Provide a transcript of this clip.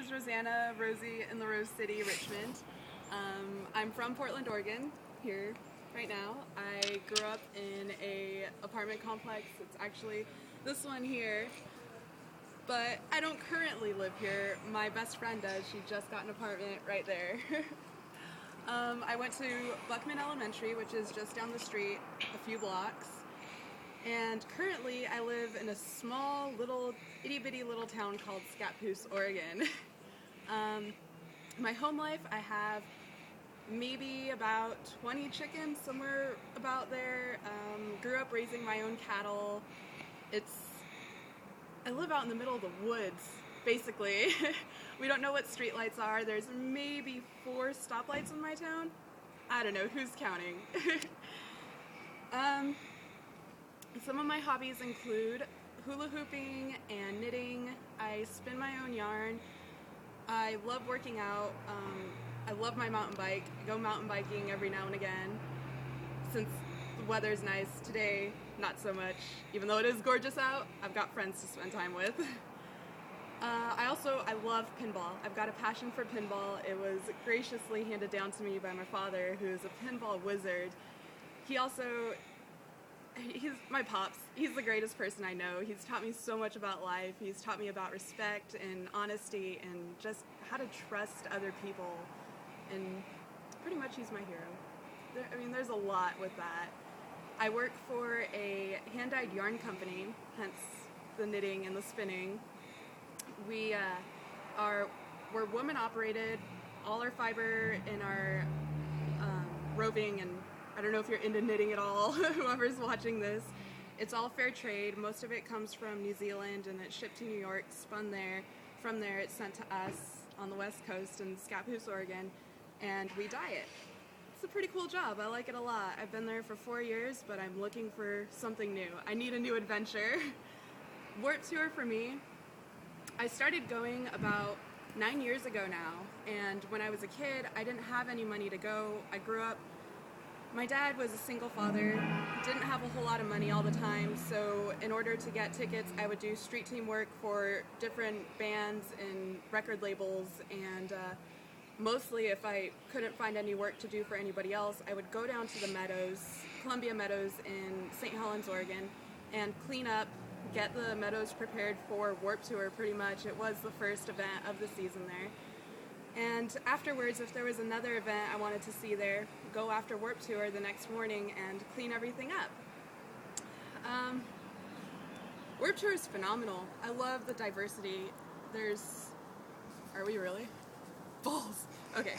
is Rosanna Rosie in the Rose City, Richmond. I'm from Portland, Oregon, here right now. I grew up in a apartment complex. It's actually this one here, but I don't currently live here. My best friend does. She just got an apartment right there. I went to Buckman Elementary, which is just down the street, a few blocks. And currently I live in a small little itty-bitty little town called Scappoose, Oregon. My home life, I have maybe about 20 chickens, somewhere about there. Grew up raising my own cattle. I live out in the middle of the woods, basically. We don't know what streetlights are. There's maybe 4 stoplights in my town. I don't know, who's counting? Some of my hobbies include hula hooping and knitting. I spin my own yarn. I love working out. I love my mountain bike. I go mountain biking every now and again. Since the weather's nice, today not so much. Even though it is gorgeous out, I've got friends to spend time with. I love pinball. I've got a passion for pinball. It was graciously handed down to me by my father, who is a pinball wizard. He's my pops. He's the greatest person I know. He's taught me so much about life. He's taught me about respect and honesty and just how to trust other people. And pretty much he's my hero. There's a lot with that. I work for a hand-dyed yarn company, hence the knitting and the spinning. We're woman-operated. All our fiber in our roving, and I don't know if you're into knitting at all, whoever's watching this. It's all fair trade. Most of it comes from New Zealand and it's shipped to New York, spun there. From there it's sent to us on the West Coast in Scappoose, Oregon, and we dye it. It's a pretty cool job. I like it a lot. I've been there for 4 years, but I'm looking for something new. I need a new adventure. Warped Tour for me, I started going about 9 years ago now, and when I was a kid, I didn't have any money to go. I grew up, my dad was a single father, didn't have a whole lot of money all the time, so in order to get tickets, I would do street team work for different bands and record labels, and mostly if I couldn't find any work to do for anybody else, I would go down to the Meadows, Columbia Meadows in St. Helens, Oregon, and clean up, get the meadows prepared for Warped Tour pretty much. It was the first event of the season there. And afterwards, if there was another event I wanted to see there, go after Warped Tour the next morning and clean everything up. Warped Tour is phenomenal. I love the diversity. Are we really? Balls. Okay.